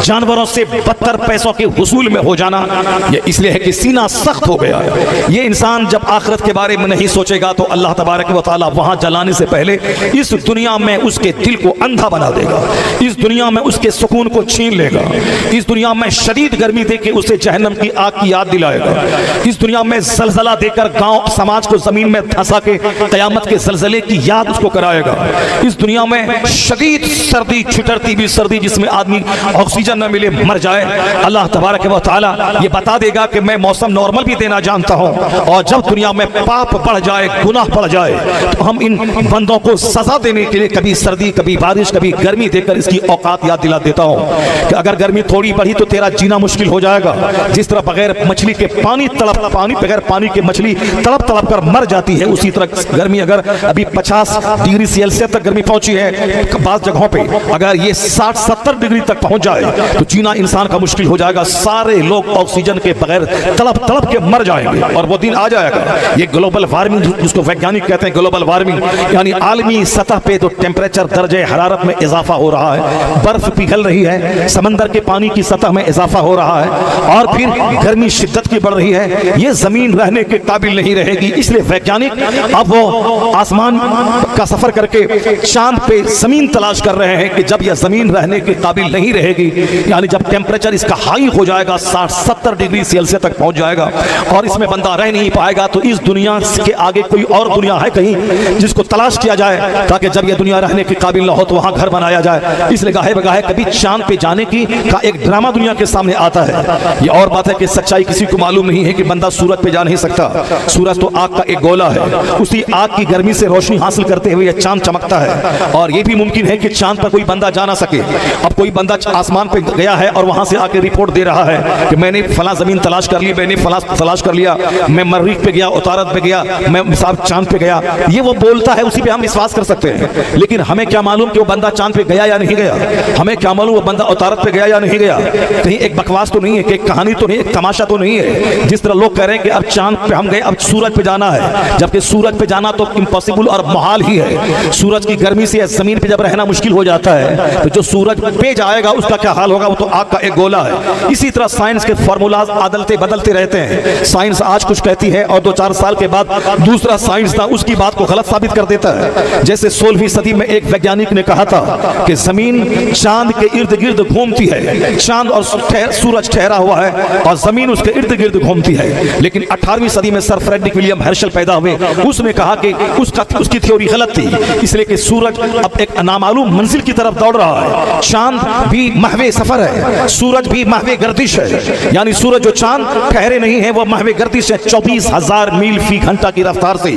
जानवरों से बदतर पैसों के हुसूल में हो जाना, ये इसलिए है कि सीना सख्त हो गया है। ये इंसान जब आखिरत के बारे में नहीं सोचेगा तो अल्लाह तबारक व तआला वहां जलाने से पहले इस दुनिया में उसके दिल को अंधा बना देगा, इस दुनिया में उसके सुकून को छीन लेगा, इस दुनिया में शदीद गर्मी देके उसे जहन्नम की आग की याद दिलाएगा, इस दुनिया में जलजला देकर गांव समाज को जमीन में धंसा के कयामत के जलजले की याद उसको कराएगा, इस दुनिया में शदीद सर्दी, छिटरती भी सर्दी जिसमें आदमी ऑक्सीजन न मिले मर जाए, अल्लाह तबारक व तआला ये बता देगा कि मैं मौसम नॉर्मल भी देना जानता हूँ, और जब दुनिया में पाप बढ़ जाए, गुनाह बढ़ जाए, तो हम इन बंदों को सजा देने के लिए कभी सर्दी, कभी बारिश, कभी गर्मी देकर इसकी औकात याद दिला देता हूँ कि अगर गर्मी थोड़ी बढ़ी तो तेरा जीना मुश्किल हो जाएगा। जिस तरह बगैर मछली के बगैर पानी के मछली तड़प तड़प कर मर जाती है, उसी तरह गर्मी अगर अभी 50 डिग्री सेल्सियस तक गर्मी पहुंची है बाज़ जगहों पे, अगर ये 60-70 डिग्री तक पहुंच जाए तो जीना इंसान का मुश्किल हो जाएगा। सारे लोग ऑक्सीजन के बगैर तड़प तड़प के मर जाएंगे और वो दिन आ जाएगा। ये ग्लोबल वार्मिंग जिसको वैज्ञानिक कहते हैं, ग्लोबल वार्मिंग यानी आलमी सतह पे तो टेम्परेचर दर्जे हरारत में इजाफा हो रहा है, बर्फ पिघल रही है, समंदर के पानी की सतह में इजाफा हो रहा है और फिर गर्मी शिद्दत की बढ़ रही है, ये जमीन रहने के काबिल नहीं रहेगी। इसलिए वैज्ञानिक अब वो आसमान का सफर करके चांद पे जमीन तलाश कर रहे हैं कि जब यह जमीन रहने के काबिल नहीं रहेगी, यानी जब टेम्परेचर इसका हाई हो जाएगा, 60-70 डिग्री सेल्सियस तक पहुंच जाएगा और इसमें बंदा रह नहीं पाएगा, तो इस दुनिया के आगे कोई और दुनिया है कहीं जिसको तलाश किया जाए ताकि जब यह दुनिया रहने के काबिल ना हो तो वहां घर बनाया जाए। इसलिए गाहे बगाहे कभी चांद पे जाने की का एक ड्रामा दुनिया के सामने आता है। ये और बात है कि सच्चाई किसी को मालूम नहीं है कि बंदा सूरज पे जा नहीं सकता। सूरज तो आग का एक गोला है, उसी आग की गर्मी से रोशनी हासिल करते हुए यह चांद चमकता है और यह भी मुमकिन है कि चांद पर कोई बंदा जा ना सके। अब कोई बंदा आसमान पे गया है और वहां से आके रिपोर्ट दे रहा है कि मैंने फला जमीन तलाश कर ली, मैंने फला तलाश कर लिया, मैं मरीख पे गया, उतारत पे गया, मैं साहब चांद पे गया, ये वो बोलता है, उसी पे हम विश्वास कर सकते हैं। लेकिन हमें क्या मालूम कि वो बंदा चांद पे गया या नहीं गया, हमें क्या मालूम वो बंदा उतारत पे गया या नहीं गया। कहीं एक बकवास तो नहीं है, कि एक कहानी तो नहीं, एक तमाशा तो नहीं है। जिस तरह लोग कह रहे हैं कि अब चांद पे हम गए, अब सूरज पे जाना है, जबकि सूरज पे जाना तो इम्पॉसिबल और मुहाल ही है। सूरज की गर्मी से जमीन पे जब रहना मुश्किल हो जाता है तो जो सूरज पे जाएगा उसका क्या हाल होगा, वो तो आग का एक गोला है। इसी तरह साइंस के फॉर्मूलाज बदलते रहते हैं। साइंस आज कुछ कहती है और 2-4 साल के बाद दूसरा साइंसदान उसकी बात को गलत साबित कर देता है। जैसे 16वीं सदी में एक वैज्ञानिक ने कहा था कि जमीन चांद के इर्द गिर्द घूमती है, चांद और सूरज ठहरा हुआ है और जमीन उसके इर्द गिर्द घूमती है। लेकिन 18वीं सदी में सर फ्रेडरिक विलियम हर्शल पैदा हुए, उसने कहा कि उसकी थ्योरी गलत थी, इसलिए कि सूरज अब एक नामालूम मंजिल की तरफ दौड़ रहा है। चांद भी महवे सफर है, सूरज भी महवे गर्दिश है, यानी सूरज जो चांद ठहरे नहीं है वो महवे गर्दिश है। 24,000 मील फी घंटा की रफ्तार से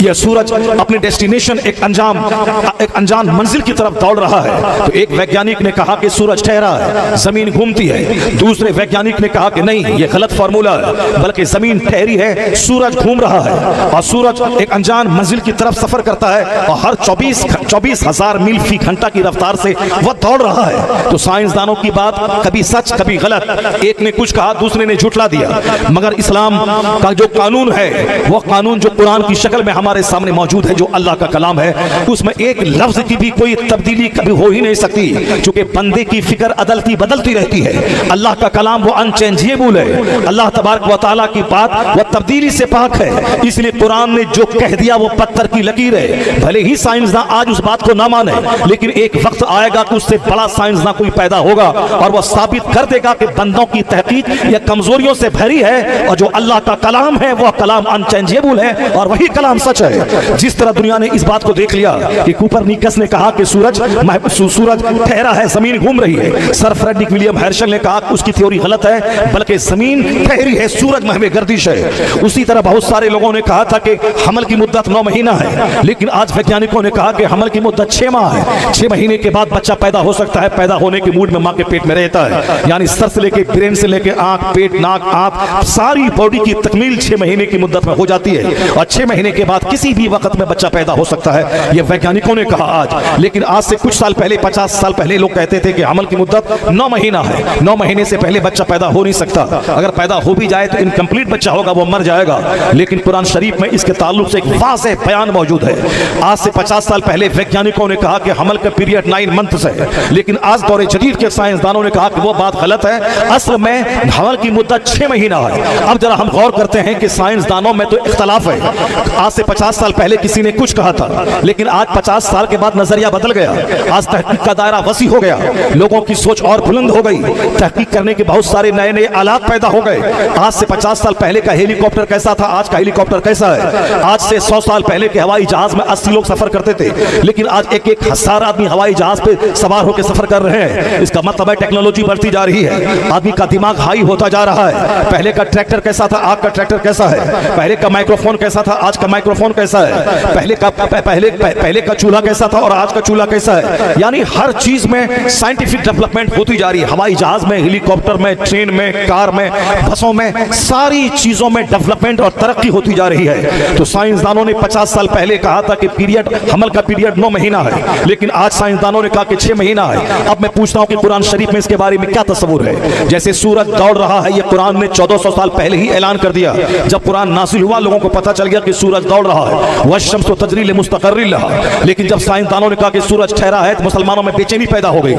यह सूरज अपने डेस्टिनेशन एक अनजान मंजिल की तरफ दौड़ रहा है। तो एक वैज्ञानिक ने कहा कि सूरज ठहरा है, जमीन घूमती है। दूसरे वैज्ञानिक ने कहा कि नहीं, यह गलत फार्मूला है, बल्कि जमीन ठहरी है, सूरज घूम रहा है और सूरज एक अनजान मंजिल की तरफ सफर करता है और हर 24,000 मील फी घंटा की रफ्तार से वह दौड़ रहा है। तो साइंसदानों की बात कभी सच कभी गलत, एक ने कुछ कहा दूसरे ने झुठला दिया। मगर इस्लाम का जो कानून है, वो कानून जो कुरान की शक्ल में हमारे सामने मौजूद है, जो अल्लाह का कलाम है, उसमें एक लफ्ज की भी कोई तब्दीली कभी हो ही नहीं सकती, क्योंकि बंदे की फिक्र अदलती बदलती रहती है। अल्लाह का कलाम वो अनचेंजेबल है, अल्लाह तबारक व तआला की बात वो तब्दीली से पाक है। इसलिए कुरान ने जो कह दिया वो पत्थर की लकीर है। भले ही साइंसदान आज उस बात को ना माने, लेकिन एक वक्त आएगा कि उससे बड़ा साइंसदान कोई पैदा होगा और वह साबित कर देगा कि बंदों की तहकीक या कमजोरियों से भरी है और जो अल्लाह का कलाम है वह कलाम अनचेंजेबल है और वही कलाम सच है। जिस तरह दुनिया ने इस बात को देख लिया कि कोपरनिकस ने कहा कि सूरज ठहरा है, जमीन घूम रही है, सर फ्रेडरिक विलियम हर्शल ने कहा कि उसकी थ्योरी गलत है, बल्कि जमीन ठहरी है, सूरज महवे गर्दिश है। उसी तरह बहुत सारे लोगों ने कहा था कि हमल की मुद्दत 9 महीना है, लेकिन आज वैज्ञानिकों ने कहा कि हमल की मुद्दत 6 माह है। 6 महीने के बाद बच्चा पैदा हो सकता है, पैदा होने के मूड में मां के पेट में रहता है, यानी सर से लेके ब्रेन से लेके आंख, पेट, नाक, आंख, सारी बॉडी की तकमील 6 महीने की मुद्दत में हो जाती है और 6 महीने के बाद किसी भी वक्त में बच्चा पैदा हो सकता है, यह वैज्ञानिकों ने कहा आज। लेकिन आज से कुछ साल पहले, 50 साल पहले लोग कहते थे कि हमल की मुद्दत 9 महीना है, 9 महीने से पहले बच्चा पैदा हो नहीं सकता, अगर पैदा हो भी जाए तो इनकम्प्लीट बच्चा होगा, वो मर जाएगा। लेकिन कुरान शरीफ में इसके ताल्लुक से एक वाज़ेह बयान मौजूद है। आज से 50 साल पहले वैज्ञानिकों ने कहा कि हमल का पीरियड 9 मंथ्स है, लेकिन आज दौरे जदीद के साइंसदानों ने कहा कि वो बात गलत है, असल में हमल की मुद्दत 6 महीना है। अब जरा हम गौर करते हैं कि साइंसदानों में तो इख्तलाफ है। आज से 50 साल पहले किसी ने कुछ कहा था, लेकिन आज 50 साल के बाद नजरिया बदल गया। आज तहकीक का दायरा वसी हो गया, लोगों की सोच और बुलंद हो गई, तहकीक करने के बहुत सारे नए नए आलात पैदा हो गए। आज से 50 साल पहले का हेलीकॉप्टर कैसा था, आज का हेलीकॉप्टर कैसा है। आज से 100 साल पहले के हवाई जहाज में 80 लोग सफर करते थे, लेकिन आज 1,000 आदमी हवाई जहाज पे सवार होकर सफर कर रहे हैं। इसका मतलब है टेक्नोलॉजी बढ़ती जा रही है, आदमी का दिमाग हाई होता जा रहा है। पहले का ट्रैक्टर कैसा था, आज का ट्रैक्टर कैसा है। पहले का माइक्रोफोन कैसा था, आज का माइक्रोफोन कैसा है। पहले का चूल्हा कैसा था और आज का चूल्हा कैसा है। यानी हर चीज में साइंटिफिक डेवलपमेंट होती जा रही है। हवाई जहाज में, हेलीकॉप्टर में, ट्रेन में, कार में, बसों में, सारी चीजों में डेवलपमेंट और तरक्की होती जा रही है। तो साइंसदानों ने 50 साल पहले कहा था कि पीरियड, हमल का पीरियड 9 महीना है, लेकिन आज साइंसदानों ने कहा कि 6 महीना है। अब मैं पूछता हूं कि कुरान शरीफ में इसके बारे में क्या तस्वुर है। जैसे सूरज दौड़ रहा है, ये कुरान ने 1400 साल पहले ही ऐलान कर दिया। जब कुरान नाज़िल हुआ, लोगों को पता चल गया कि सूरज दौड़ रहा है, वश्शम्स तजरी लिमुस्तक़र्रिन लहा। लेकिन जब साइंसदानों ने कहा कि सूरज ठहरा है, तो मुसलमानों में बेचैनी पैदा हो गई।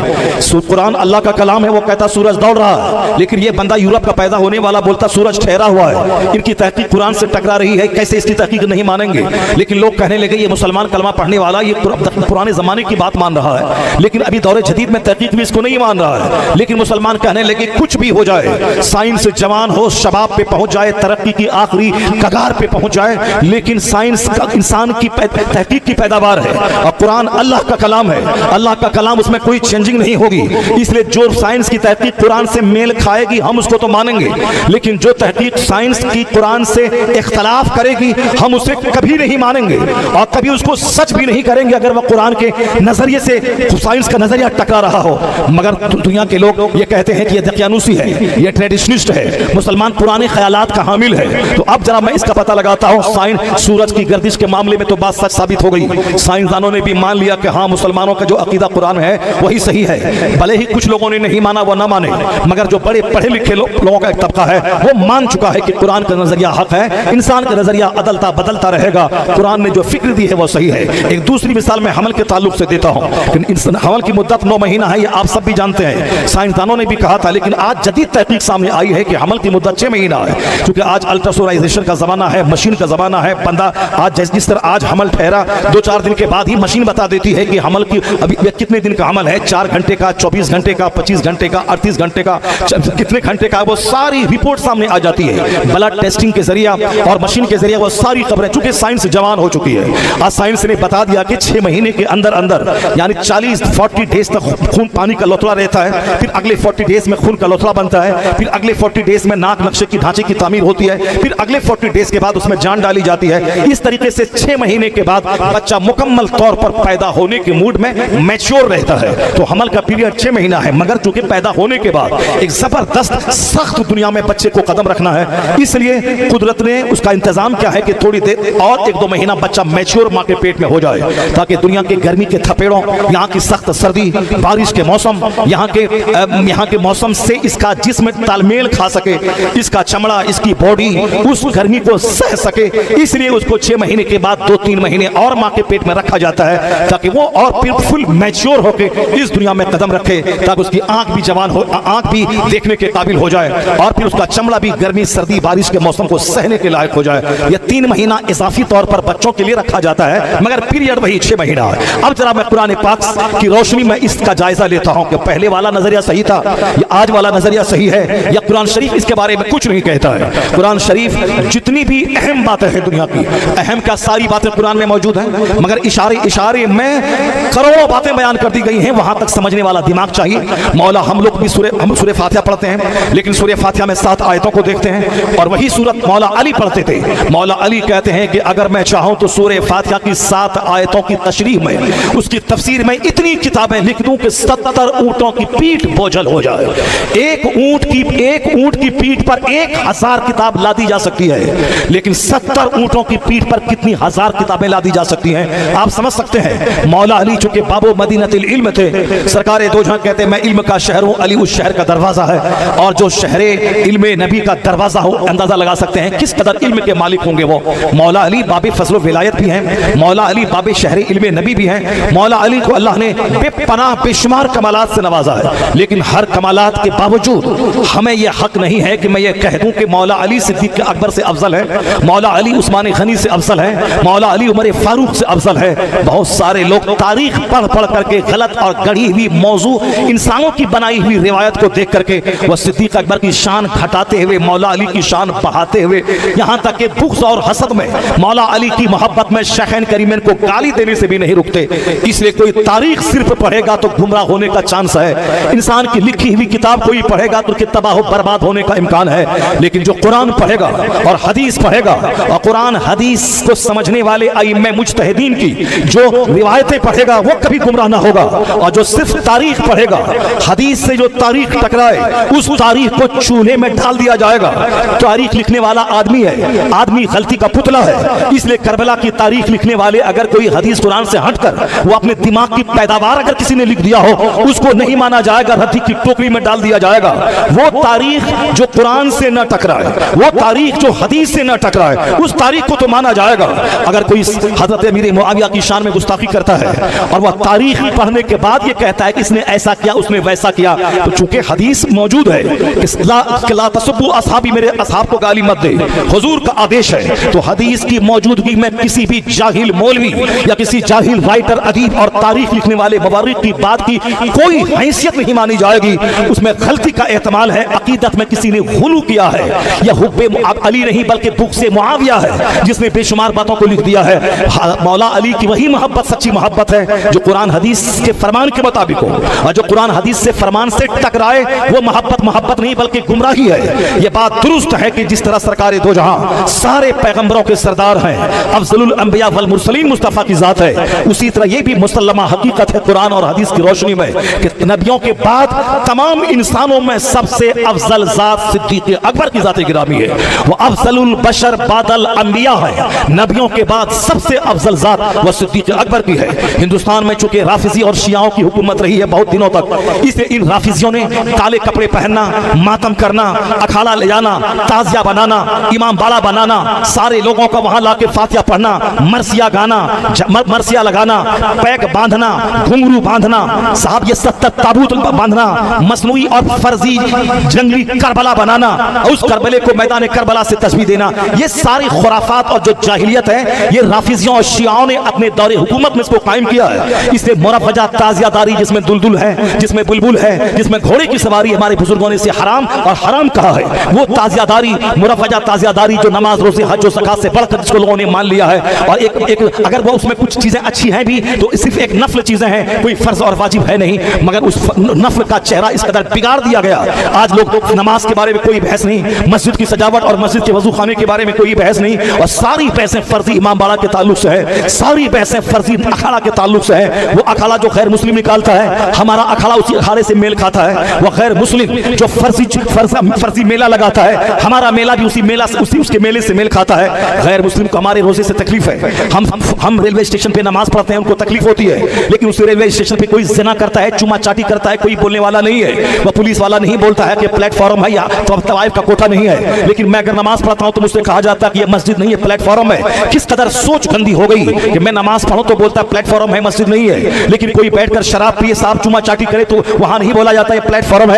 कुरान अल्लाह का कलाम है, वो कहता सूरज दौड़ रहा है, लेकिन ये बंदा यूरोप का पैदा होने वाला बोलता सूरज ठहरा हुआ है। इनकी तहकीक कुरान से टकरा रही है, कैसे इसकी तहकीक नहीं मानेंगे। लेकिन लोग कहने लगे ये मुसलमान कलमा पढ़ने वाला ये पुराने जमाने की बात मान रहा है, लेकिन अभी दौरे जदीद में तहकीक भी इसको नहीं मान रहा है। लेकिन मुसलमान कहने लगे कुछ भी हो जाए, साइंस जवान हो, शबाब पे पहुंच जाए, तरक्की की आखिरी कगार पे पहुंच जाए, लेकिन साइंस का इंसान की तहकीक की पैदावार है और कुरान अल्लाह का कलाम है। अल्लाह का कलाम, उसमें कोई चेंजिंग नहीं होगी। इसलिए जो साइंस की तहकीक कुरान से मेल खाएगी हम उसको तो मानेंगे, लेकिन जो तहकीक साइंस की कुरान से इख्तलाफ करेगी हम उसे कभी नहीं मानेंगे और कभी उसको सच भी नहीं करेंगे अगर वह कुरान के नजरिए से साइंस का नजरिया टकरा रहा हो। मगर दुनिया के लोग ये कहते हैं कि ये दकियानूसी है, ये ट्रेडिशनिस्ट है, मुसलमान पुराने ख्यालात का हामिल है। तो अब जरा मैं इसका पता लगाता हूँ। सूरज की गर्दिश के मामले में तो बात सच साबित हो गई। साइंसदानों ने भी मान लिया कि हाँ, मुसलमानों का जो अकीदा कुरान है वही सही है। भले ही कुछ लोगों ने नहीं माना, वो ना माने, मगर जो बड़े पढ़े लिखे लोगों का एक तबका है वो मान चुका है कि कुरान का नजरिया हक है। इंसान का नजरिया अदलता बदलता रहेगा, कुरान ने जो फिक्र दी है वो सही है। एक दूसरी मिसाल मैं हमल के ताल्लुक से देता हूँ। हमल की मुद्दत 9 महीना है, ये आप सब भी जानते हैं, साइंसदानों ने भी कहा था। लेकिन आज जदीद तहकीक सामने आई है कि हमल की मुद्दत 6 महीना है, क्योंकि आज अल्ट्रासोनाइजेशन का जमाना है, मशीन का जमाना है। बंदा आज जिस तरह आज हमल ठहरा, 2-4 दिन के बाद ही मशीन बता देती है कि हमल की अभी कितने दिन का हमल है, 4 घंटे का, 24 घंटे का, 25 घंटे का, 38 घंटे का, कितने घंटे का, वो सारी रिपोर्ट सामने आ जाती है। ब्लड टेस्टिंग के जरिया और मशीन के जरिए वो सारी खबरें, चूंकि साइंस जवान हो चुकी है, आज साइंस ने बता दिया कि 6 महीने के अंदर अंदर यानी 40-40 डेज तक खून पानी का लोथड़ा रहता है, फिर अगले 40 डेज में खून का लोथड़ा बनता है, फिर अगले 40 डेज में नाक नक्शे की ढांचे की तामीर होती है, फिर अगले 40 डेज के बाद उसमें जान डाली जाती है। इस तरीके से 6 महीने के बाद बच्चा मुकम्मल तौर पर पैदा होने के मूड में मैच्योर रहता है। तो हमल का पीरियड 6 महीना है, मगर चूंकि पैदा होने के बाद एक जबरदस्त सख्त दुनिया में बच्चे को कदम रखना है, इसलिए कुदरत ने उसका इंतजाम क्या है कि थोड़ी देर और 1-2 महीना बच्चा मैच्योर माँ के पेट में हो जाए, ताकि दुनिया के गर्मी के थपेड़ों, यहाँ की सख्त सर्दी, बारिश के मौसम, यहाँ के मौसम से इसका जिस्म तालमेल खा सके, इसका चमड़ा, इसकी बॉडी उस गर्मी को सह सके। इसलिए उसको 6 महीने के बाद 2-3 महीने और माँ के पेट में रखा जाता है, ताकि वो और फिर फुल मैच्योर होके इस दुनिया में कदम रखे, ताकि उसकी आंख भी जवान हो, आंख भी देखने के काबिल हो जाए और फिर उसका चमड़ा भी गर्मी, सर्दी, बारिश के मौसम को सहने के लायक हो जाए। यह 3 महीना इजाफी तौर पर बच्चों के लिए रखा जाता है, मगर पीरियड वही 6 महीना है। अब जरा मैं कुरान पाक की रोशनी में इसका जायजा लेता हूं कि पहले वाला नजरिया सही था या आज वाला नजरिया सही है, या कुरान शरीफ इसके बारे में कुछ नहीं कहता है। कुरान शरीफ जितनी भी अहम बातें हैं दुनिया की, अहम क्या सारी बातें कुरान में मौजूद हैं, मगर इशारे इशारे में करोड़ों बातें बयान कर दी गई हैं। वहां तक समझने वाला दिमाग चाहिए। मौला हम लोग भी हम सूरह फातिहा पढ़ते हैं, लेकिन सूरह फातिहा में 7 आयतों को देखते हैं और वही सूरत मौला अली पढ़ते थे। मौला अली कहते हैं कि अगर मैं चाहूं तो सूरह फातिहा की 7 आयतों की तशरीह में, उसकी तफसीर में इतनी किताबें लिख दूं कि 70 ऊंटों की पीठ बोझल हो जाए। एक ऊंट की पीठ पर 1000 किताब लादी जा सकती है, लेकिन 70 ऊंटों की पीठ पर कितनी हजार किताबें लादी जा सकती हैं, आप समझ सकते हैं। मौला अली चूंकि बाबो मदीनतिल इल्म थे, सरकारे दो जहां कहते हैं मैं इल्म का शहर हूं, अली उस शहर का दरवाजा है, और जो शहरे इल्म नबी का दरवाजा हो, अंदाजा लगा सकते हैं किस कदर इल्म के मालिक होंगे वो। मौला अली बाबे फजल विलायत भी हैं, मौला अली बाबे शहर इल्म नबी भी हैं। मौला अली को अल्लाह ने बेपनाह बेशुमार कमालात से नवाजा अंदाजा है। लेकिन हर कमालात के बावजूद हमें यह हक नहीं है कि मैं ये कह दूं कि मौला अली सिद्दीक अकबर से अफजल है, मौला अली उस्मान गनी से अफजल है, मौला अली उमर फारूक से अफजल है। बहुत सारे लोग तारीख पढ़ पढ़ करके गलत और गढ़ी हुई मौजू, इंसानों की बनाई हुई रिवायत को देख करके वह सिद्दीक अकबर की शान घटाते हुए मौला अली की शान बढ़ाते हुए, यहाँ तक कि बुग़्ज़ और हसद में मौला अली की मोहब्बत में शैख़ैन करीमैन को गाली देने से भी नहीं रुकते। इसलिए कोई तारीख सिर्फ पढ़ेगा तो गुमराह होने का चांस है। इंसान की लिखी हुई किताब कोई पढ़ेगा तो उसके तबाह बर्बाद होने का इम्कान है। लेकिन जो कुरान पढ़ेगा और हदीस पढ़ेगा और कुरान हदीस को समझने वाले आइम्मे मुज्तहिदीन की जो रिवायतें पढ़ेगा वो कभी गुमराह ना होगा। और जो सिर्फ तारीख पढ़ेगा, हदीस से जो तारीख टकराए उस तारीख को चूल्हे में डाल दिया जाएगा। तारीख लिखने वाला आदमी है, आदमी गलती का पुतला है। इसलिए करबला की तारीख लिखने वाले अगर कोई हदीस कुरान से हटकर वो अपने दिमाग की पैदावार अगर किसी ने लिख दिया हो, उसको नहीं माना जाएगा, रद्दी की टोकरी में डाल दिया जाएगा। वो तारीख जो कुरान से न टकराए, वो तारीख जो हदीस से न टकराए, उस तारीख को तो माना जाएगा। अगर कोई हजरत अमीर मुआविया की शान में गुस्ताखी करता है और वह तारीख पढ़ने के बाद ये कहता है कि इसने ऐसा किया, उसने वैसा किया, तो चूंकि हदीस मौजूद है कि ला तसब्बु असहाबी, मेरे असहाब को गाली मत दे, हुजूर का आदेश है, तो हदीस की मौजूदगी में किसी भी जाहिल मौलवी या किसी जाहिल राइटर, अदीब और तारीख लिखने वाले मुवर्रिख की बात की कोई हैसियत नहीं मानी जाएगी। उसमें गलती का एहतमाल है, अकीदत में किसी ने गुलू किया है, या हुब्बे अली नहीं बल्कि बुग़्ज़े मुआविया है जिसने बेशुमार बातों को लिख दिया है। मौला अली की वही मोहब्बत सच्ची मोहब्बत है जो कुरान हदीस के फरमान के मुताबिक हो, और जो कुरान हदीस से फरमान से टकराए वो मोहब्बत नहीं बल्कि गुमराही है। ये बात दुरुस्त है कि जिस तरह सरकार दो जहां सारे पैगंबरों के सरदार हैं, अफज़लुल अंबिया वल मुरसलीन मुस्तफ़ा की जात है, उसी तरह ये भी मुसल्लमा हकीकत है कुरान और हदीस की रोशनी में कि नबियों के बाद तमाम इंसानों में सबसे अफजल जात सिद्दीक़ अकबर की जात गिरामी है। वो अफज़लुल बशर बादल अंबिया है, नबियों के बाद सबसे अफजल जात वह सिद्दीक़ अकबर की है। हिंदुस्तान में चूंकि राफिजी और शियाओं की हुकूमत रही है बहुत दिनों तक, इसलिए इन राफिजियों ने काले कपड़े पहनना, मातम करना, अखाड़ा ले जाना, ताजिया बनाना, इमाम बाड़ा बनाना, सारे लोगों को वहां लाके फातिहा पढ़ना, मरसिया गाना, मरसिया लगाना, पैक बांधना, घुंघरू बांधना, साहब ये 70 ताबूत बांधना, मसनूई और फर्जी जंगली करबला बनाना, उस करबले को मैदान करबला से तस्बीह देना, ये सारी खुराफात और जो जाहिलियत है ये राफिजियों और शियाओं ने अपने दौरे हुकूमत में इसको कायम किया है। इसलिए मुरफ़्फ़जा ताज़ियादारी जिसमें दुलदुल है, जिसमें बुलबुल है, जिसमें घोड़े की सवारी हमारे बुजुर्गों ने इसे हराम और हराम कहा है, वो ताज़ियादारी मुरफ़्फ़जा ताज़ियादारी जो नमाज रोज़े हज और ज़कात से बढ़कर जिसको लोगों ने मान लिया है, और एक अगर वो उसमें कुछ चीज़ें अच्छी हैं भी तो सिर्फ एक नफल चीज़ें हैं, कोई फ़र्ज और वाजिब है नहीं, मगर उस नफल का चेहरा इस कदर बिगाड़ दिया गया। आज लोग नमाज के बारे में कोई बहस नहीं, मस्जिद की सजावट और मस्जिद के वजू खाने के बारे में कोई बहस नहीं, और सारी बहसें फर्जी इमाम बाड़ा के ताल्लुक से है, सारी बहसें फर्जी अखाड़ा के ताल्लुक से है। वो अखाड़ा जो गैर मुस्लिम निकालता है, हमारा अखाड़ा उसी अखाड़े से मेल खाता है। वो गैर मुस्लिम जो फर्जी मेला लगाता है, हमारा मेला भी उसी मेला से उसके मेले से मेल खाता है। गैर मुस्लिम को हमारे रोजे से तकलीफ है, हम रेलवे स्टेशन पे नमाज पढ़ते हैं, उनको तकलीफ होती है, लेकिन उस रेलवे स्टेशन पे कोई ज़िना करता है, चुमा चाटी करता है, कोई बोलने वाला नहीं है, वह पुलिस वाला नहीं बोलता है कि प्लेटफॉर्म है या तो तवाइफ का कोठा नहीं है। लेकिन मैं अगर नमाज पढ़ता हूं तो मुझसे कहा जाता है कि यह मस्जिद नहीं है, प्लेटफॉर्म है। किस कदर सोच गंदी हो गई कि मैं नमाज पढ़ूं तो बोलता है प्लेटफॉर्म है, मस्जिद नहीं है, लेकिन कोई बैठकर शराब पिए, साहब चुमा चाटी करे तो वहां नहीं बोला जाता है प्लेटफॉर्म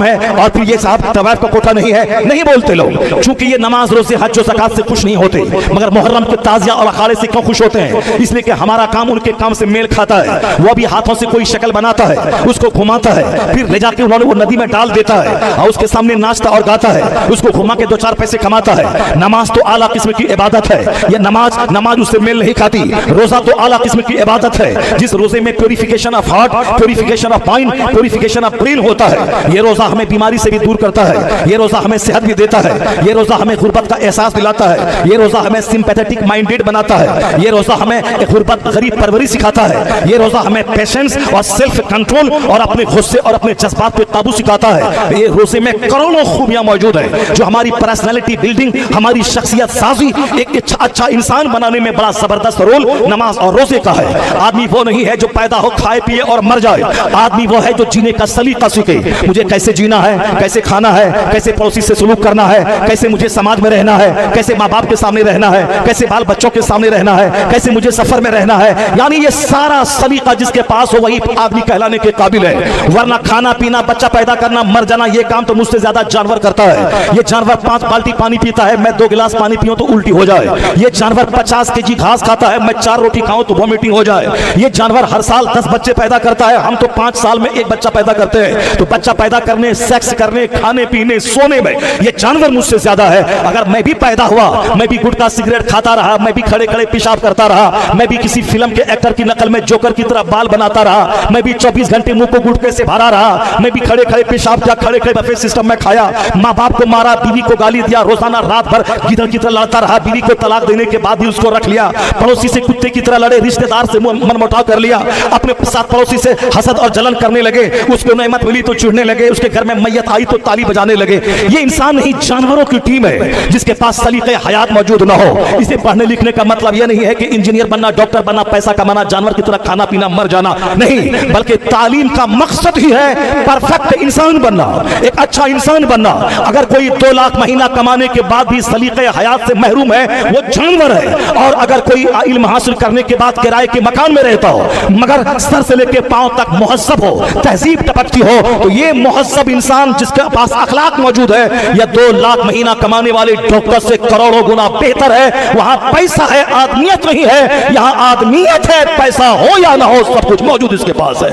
है, और फिर ये साहब तवाइफ का कोठा नहीं है, नहीं बोलते लोग। चूंकि ये नमाज रोजे हज और ज़कात से खुश नहीं होते, मगर मुहर्रम के ताज़िया और अखाड़े से क्यों खुश होते हैं? इसलिए कि हमारा काम उनके काम से मेल खाता है। वो भी हाथों से कोई शक्ल बनाता है, उसको घुमाता है, फिर ले जाके उन्होंने वो नदी में डाल देता है और उसके सामने नाचता और गाता है, उसको घुमा के 2-4 पैसे कमाता है। नमाज तो आला किस्म की इबादत है, ये नमाज उससे मेल नहीं खाती। रोजा तो आला किस्म की इबादत है, जिस रोजे में purification of heart, purification of mind, purification of brain होता है। ये रोजा हमें बीमारी से भी दूर करता है, ये रोजा हमें सेहत भी देता है, ये रोजा हमें गुर्बत का एहसास दिलाता है, ये रोजा हमें सिंपैथेटिक माइंडेड बनाता है, ये रोजा हमें गुर्बत गरीब परवरी सिखाता है, ये रोजा हमें पेशेंस और सेल्फ कंट्रोल और अपने गुस्से और अपने जज्बात पे काबू सिखाता है। ये रोजे में करोड़ों खूबियां मौजूद है जो हमारी पर्सनैलिटी बिल्डिंग, हमारी शख्सियत साजी, एक अच्छा इंसान बनाने में बड़ा जबरदस्त रोल नमाज और रोजे का है। आदमी वो नहीं है जो पैदा हो, खाए पिए और मर जाए, आदमी वो है जो जीने का सलीका सीखे। मुझे कैसे जीना है, कैसे खाना है, कैसे पड़ोसी से सुलूक करना है, कैसे मुझे समाज में रहना है, कैसे माँ बाप के सामने रहना है, कैसे बाल बच्चों के सामने रहना है, कैसे मुझे सफर में रहना है। यानी ये सारा सलीका जिसके पास हो वही आदमी कहलाने के काबिल है, वरना खाना पीना, बच्चा पैदा करना, मर जाना, ये काम तो मुझसे ज्यादा जानवर करता है। ये जानवर 5 बाल्टी पानी पीता है, मैं 2 गिलास पानी पीऊं तो उल्टी हो जाए। ये जानवर 50 केजी घास खाता है, मैं 4 रोटी खाऊं तो वॉमिटिंग हो जाए। ये जानवर हर साल 10 बच्चे पैदा करता है, हम तो 5 साल में 1 बच्चा पैदा करते हैं। तो बच्चा पैदा करने, सेक्स करने, खाने पीने, सोने में ये जानवर मुझसे ज्यादा है। अगर मैं भी पैदा हुआ, मैं भी गुटखा सिगरेट खाता रहा, मैं भी खड़े खड़े पेशाब करता रहा, मैं भी किसी फिल्म के एक्टर की नकल में जोकर की तरह बाल बनाता रहा, मैं भी 24 घंटे मुंह को गुटके से भरा रहा, मैं भी खड़े खड़े पेशाब किया, खड़े खड़े बफे सिस्टम में खाया, माँ बाप को मारा, बीवी को गाली दिया, रोजाना रात भर गिदड़ की तरह लड़ता रहा, बीवी को तलाक देने के बाद भी उसको रख लिया, पड़ोसी से कुत्ते की तरह लड़े, रिश्तेदार से मनमुटाव कर लिया, अपने साथ पड़ोसी से हसद और जलन करने लगे, उसको नेमत मिली तो चिढ़ने लगे, उसके घर में मैयत आई तो ताली बजाने लगे। ये इंसान नहीं, जानवरों की टीम है जिसके पास सलीके हयात मौजूद ना हो। इसे पढ़ने लिखने का मतलब यह नहीं है कि इंजीनियर बनना, डॉक्टर बनना, पैसा कमाना, जानवर की तरह खाना पीना, मर जाना, नहीं, बल्कि तालीम का मकसद ही है परफेक्ट इंसान बनना, एक अच्छा इंसान बनना। अगर कोई 2 लाख महीना कमाने के बाद भी सलीके हयात से महरूम है, वो जानवर है। और अगर कोई इल्म हासिल करने के बाद किराए के मकान में रहता हो, मगर सर से लेकर पांव तक मुहज्जब हो, तहजीब टपकती हो, तो ये मुहज्जब इंसान जिसके पास अखलाक मौजूद है, या 2 लाख महीना कमाने वाले डॉक्टर से करोड़ों गुना बेहतर है। वहां पैसा है, आदमियत नहीं है। यहां आदमियत है, पैसा हो या ना हो, सब कुछ मौजूद इसके पास है।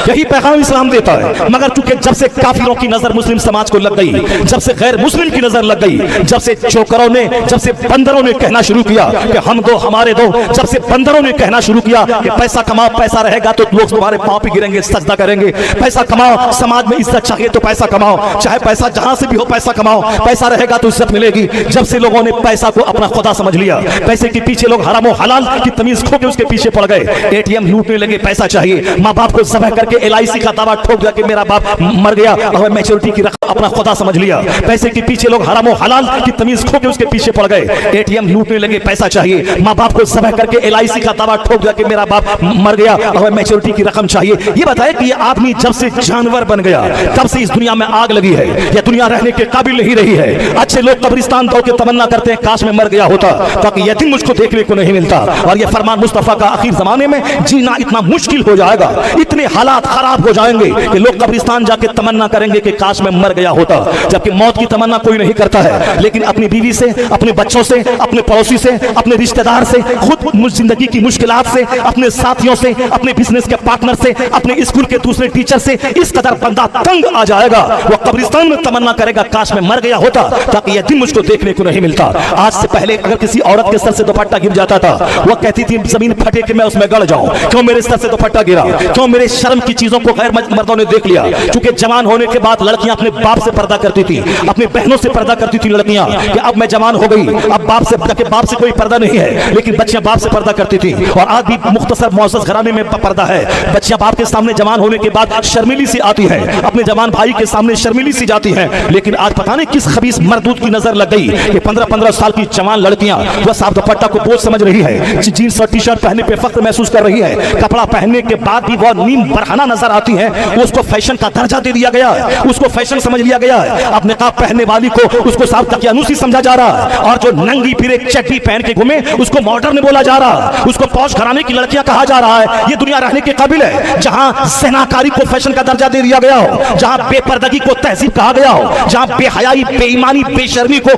यही पैगाम इस्लाम देता है। मगर चूंकि जब से काफिरों की नजर मुस्लिम समाज को लग गई, जब से गैर मुस्लिम की नजर लग गई, जब से चोकरों ने, जब से बंदरों ने कहना शुरू किया कि हम दो हमारे दो, जब से बंदरों ने कहना शुरू किया कि पैसा कमाओ, पैसा रहेगा तो लोग तुम्हारे पांव पे गिरेंगे, सजदा करेंगे, पैसा कमाओ, समाज में इज्जत चाहिए तो पैसा कमाओ, चाहे पैसा जहां से भी हो पैसा कमाओ, पैसा रहेगा तो इज्जत मिलेगी। जब से लोगों ने पैसा को अपना खुदा समझ लिया, पैसे के पीछे लोग हराम और हलाल की तमीज खो के उसके पीछे पड़ गए, एटीएम लूटने लगे, पैसा चाहिए, माँ बाप को ज़बह करके LIC का दावा ठोक दिया कि मेरा बाप मर गया और मैच्योरिटी की रकम अपना खुदा समझ लिया। पैसे के पीछे लोग हराम और हलाल की तमीज खो के उसके पीछे पड़ गए, एटीएम लूटने लगे, पैसा चाहिए, माँ बाप को ज़बह करके LIC का दावा ठोक दिया कि मेरा बाप मर गया और मैच्योरिटी की रकम चाहिए। ये बताए कि ये आदमी जब से जानवर बन गया तब से इस दुनिया में आग लगी है। यह दुनिया रहने के काबिल नहीं रही है। अच्छे लोग कब्रिस्तान दौड़ के तमन्ना करते हैं काश में मर गया होता ताकि यह दिन मुझको देखने को नहीं मिलता। और यह फरमान मुस्तफा का आखिर जमाने में जीना इतना मुश्किल हो जाएगा, इतने हालात खराब हो जाएंगे कि लोग कब्रिस्तान जाके तमन्ना करेंगे कि काश में मर गया होता। जबकि मौत की तमन्ना कोई नहीं करता है, लेकिन अपनी बीवी से, अपने बच्चों से, अपने पड़ोसी से, अपने रिश्तेदार से, खुद जिंदगी की मुश्किलात से, अपने साथियों से, अपने बिजनेस के पार्टनर से, अपने स्कूल के दूसरे टीचर से इस कदर बंदा तंग आ जाएगा, वो कब्रिस्तान में तमन्ना करेगा काश में मर गया होता ताकि यह दिन मुझको देखने को नहीं मिलता। आज से पहले अगर किसी औरत के सर से दुपट्टा गिर जाता था, वो कहती थी जमीन फटे कि मैं उसमें गड़ जाऊं, क्यों मेरे सर से दुपट्टा गिरा, क्यों मेरे शर्म की चीजों को गैर मर्दों ने देख लिया। क्योंकि जवान होने के बाद लड़कियां अपने बाप से पर्दा करती थी, अपनी बहनों से पर्दा करती थी लड़कियां कि अब मैं जवान हो गई, अब बाप से कोई पर्दा नहीं है, लेकिन बच्चियां बाप से पर्दा करती थी। और आज भी मुख्तसर मुअज़्ज़ज़ घराने में पर्दा है, बच्चियां बाप के सामने जवान होने के बाद शर्मिली सी आती है, अपने जवान भाई के सामने शर्मिली सी जाती है। लेकिन आज पता नहीं किस खबीस मरदूद की नजर लग गई कि 15-15 साल की जवान लड़कियां वह साफ दुपट्टा को बोझ समझ रही है, जीन्स और टी-शर्ट पहनने पे फख्र महसूस कर रही है, कपड़ा पहनने के बाद भी वह नीम बरहना नजर आती है, उसको फैशन का दर्जा दे दिया गया है, उसको फैशन समझ लिया गया है। अब निकाब पहनने वाली को उसको साफ तकियानुसी समझा जा रहा है, और जो नंगी फिरे चड्डी पहन के घूमे उसको मॉडर्न बोला जा रहा है, उसको पौष घराने की लड़कियां कहा जा रहा है। ये दुनिया रहने के काबिल है जहां ज़नाकारी को फैशन का दर्जा दे दिया गया हो, जहां बेपर्दगी को तहजीब कहा गया हो, जहां बेहयाई, बेईमानी, बेशर्मी को